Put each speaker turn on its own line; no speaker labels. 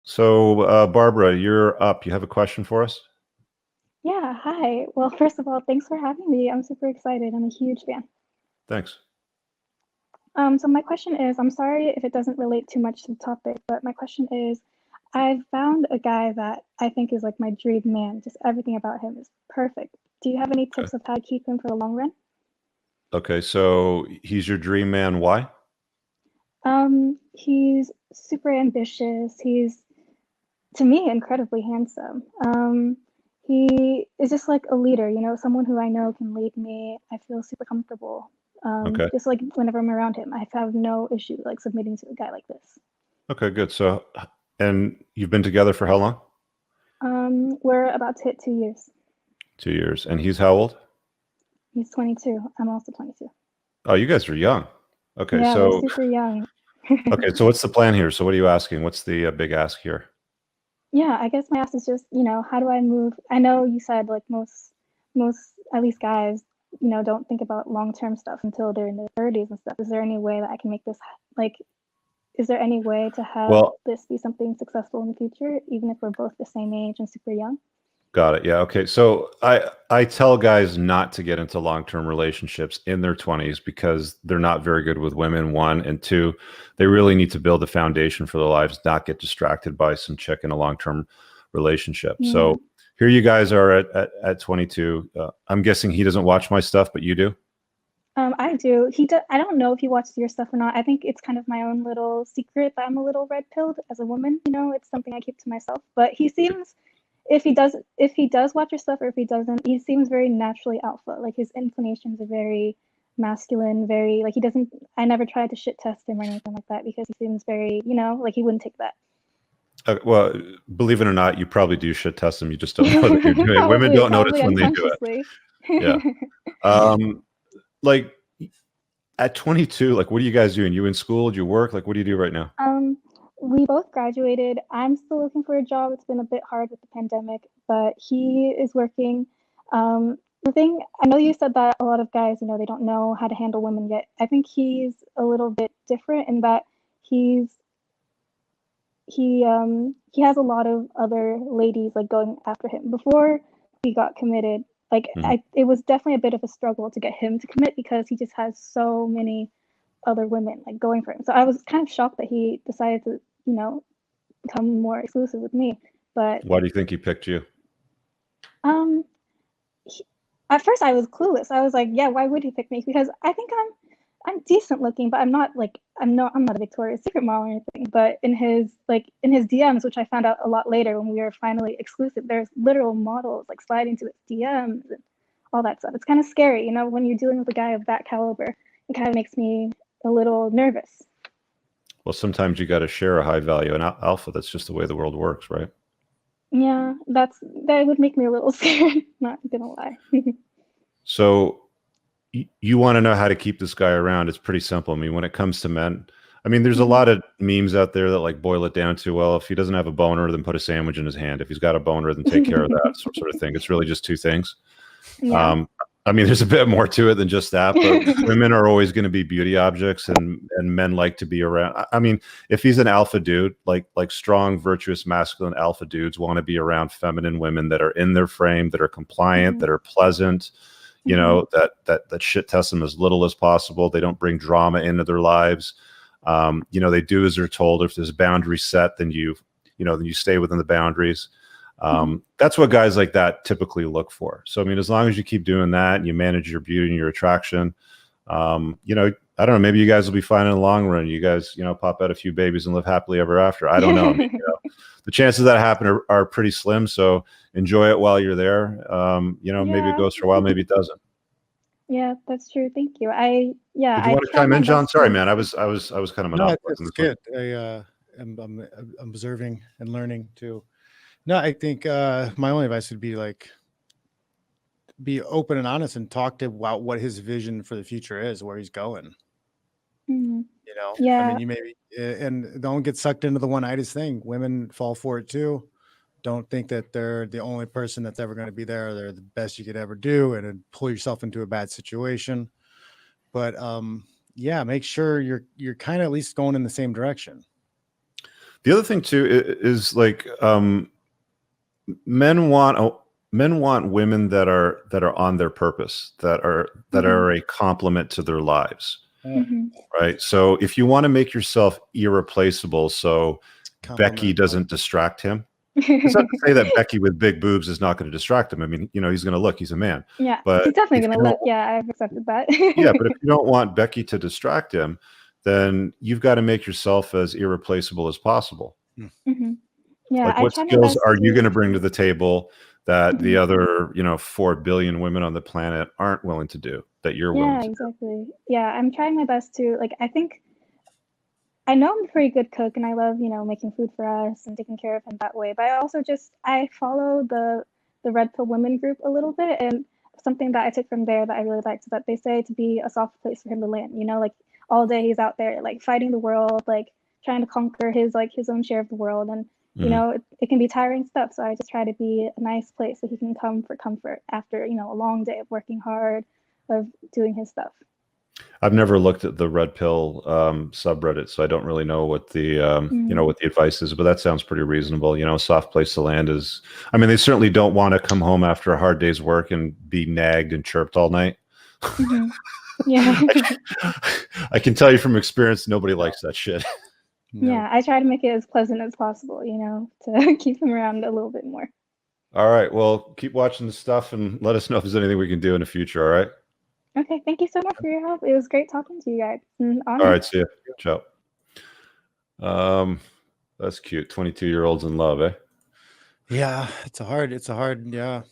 So, Barbara, you're up. You have a question for us?
Yeah, hi. Well, first of all, thanks for having me. I'm super excited. I'm a huge fan.
Thanks.
So my question is, I'm sorry if it doesn't relate too much to the topic, but my question is, I found a guy that I think is like my dream man. Just everything about him is perfect. Do you have any
Okay.
tips of how to keep him for the long run?
Okay, so he's your dream man. Why?
He's super ambitious. He's, to me, incredibly handsome. He is just like a leader, someone who I know can lead me. I feel super comfortable.
Okay.
Just like whenever I'm around him, I have no issue like submitting to a guy like this.
Okay, good. So, and you've been together for how long?
We're about to hit 2 years.
2 years. And he's how old?
He's 22. I'm also 22.
Oh, you guys are young. Okay,
Yeah, we're
so
super young.
okay, so what's the plan here? So what are you asking? What's the big ask here?
Yeah, I guess my ask is just, how do I move? I know you said like most at least guys, don't think about long-term stuff until they're in their 30s and stuff. Is there any way that I can make this like is there any way to have
Well,
this be something successful in the future, even if we're both the same age and super young?
got it. Yeah. Okay. So I tell guys not to get into long-term relationships in their 20s because they're not very good with women, one, and two, they really need to build a foundation for their lives, not get distracted by some chick in a long-term relationship.
Yeah.
So here you guys are at 22. I'm guessing he doesn't watch my stuff, but you do.
I do. I don't know if he watched your stuff or not. I think it's kind of my own little secret that I'm a little red pilled as a woman. It's something I keep to myself. But he seems, if he does watch your stuff or if he doesn't, he seems very naturally alpha. Like his inclinations are very masculine, very like he doesn't. I never tried to shit test him or anything like that because he seems very, like he wouldn't take that.
Well, believe it or not, you probably do shit test them. You just don't know that you're doing it. Women
probably,
don't notice
probably
when they do it.
unconsciously.
Yeah. Um, like at 22, like what are you guys doing? You in school? Do you work? Like what do you do right now?
Um, we both graduated. I'm still looking for a job. It's been a bit hard with the pandemic, but he is working. The thing, I know you said that a lot of guys, they don't know how to handle women yet. I think he's a little bit different in that he's he has a lot of other ladies like going after him. Before he got committed, like
Mhm.
it was definitely a bit of a struggle to get him to commit because he just has so many other women like going for him. So I was kind of shocked that he decided to, become more exclusive with me. But
Why do you think he picked you?
um, he, at first I was clueless. I was like, yeah, why would he pick me? Because I think I'm decent looking, but I'm not a Victoria's Secret model or anything. But in his DMs, which I found out a lot later when we were finally exclusive, there's literal models like sliding to his DMs and all that stuff. It's kind of scary, when you're dealing with a guy of that caliber. It kind of makes me a little nervous.
Well, sometimes you got to share a high value and alpha. That's just the way the world works, right?
Yeah, that would make me a little scared, not gonna lie.
So you want to know how to keep this guy around. It's pretty simple. I mean, when it comes to men, I mean, there's a
Mhm.
lot of memes out there that like boil it down to, well, if he doesn't have a boner, then put a sandwich in his hand. If he's got a boner, then take care of that sort of thing. It's really just two things.
Yeah.
Um, I mean, there's a bit more to it than just that, but women are always going to be beauty objects, and men like to be around. I mean, if he's an alpha dude, like strong, virtuous, masculine alpha dudes want to be around feminine women that are in their frame, that are compliant,
Mhm.
that are pleasant,
Mhm.
that shit test them as little as possible. They don't bring drama into their lives. They do as they're told. If there's a boundary set, then then you stay within the boundaries.
Mhm.
That's what guys like that typically look for. So, I mean, as long as you keep doing that and you manage your beauty and your attraction, I don't know, maybe you guys will be fine in the long run. You guys, pop out a few babies and live happily ever after. I don't know. I mean, the chances of that happen are pretty slim. So enjoy it while you're there. Maybe it
Yeah.
goes for a while, maybe it doesn't.
Yeah, that's true. Thank you. I
Did you
I
want to
tried
chime
my
in, John?
best
Sorry,
to.
man. I was kind of
No,
monopolizing
it's
this one.
good. I'm observing and learning too. No, I think my only advice would be like be open and honest and talk to about what his vision for the future is, where he's going.
Mhm.
I mean,
Yeah.
you maybe and don't get sucked into the one-itis thing. Women fall for it too. Don't think that they're the only person that's ever going to be there. They're the best you could ever do, and then pull yourself into a bad situation. But yeah, make sure you're kind of at least going in the same direction.
The other thing too is like men want women that are on their purpose, that are a complement to their lives. Right. So if you want to make yourself irreplaceable, so Becky doesn't distract him. It's not to say that Becky with big boobs is not going to distract him. I mean, he's going to look, he's a man.
Yeah,
but
he's definitely going to look. Yeah, I've accepted that.
Yeah, but if you don't want Becky to distract him, then you've got to make yourself as irreplaceable as possible.
Yeah,
like, what skills are you going to bring to the table that the other, 4 billion women on the planet aren't willing to do, that you're willing to
do? Yeah, I'm trying my best to, like, I know I'm a pretty good cook and I love, making food for us and taking care of him that way. But I also I follow the Red Pill Women group a little bit, and something that I took from there that I really liked is that they say to be a soft place for him to land, like all day he's out there like fighting the world, like trying to conquer his own share of the world. And it can be tiring stuff. So I just try to be a nice place so he can come for comfort after, a long day of working hard, of doing his stuff.
I've never looked at the Red Pill subreddit, so I don't really know what the what the advice is, but that sounds pretty reasonable. A soft place to land is, I mean, they certainly don't want to come home after a hard day's work and be nagged and chirped all night.
Yeah.
I can tell you from experience, nobody likes that shit.
Yeah, I try to make it as pleasant as possible, to keep him around a little bit more.
All right, well, keep watching the stuff and let us know if there's anything we can do in the future, all right?
Okay, thank you so much for your help. It was great talking to you guys.
All right, see you. Ciao. That's cute. 22-year-olds in love, eh?
Yeah, it's a hard, yeah.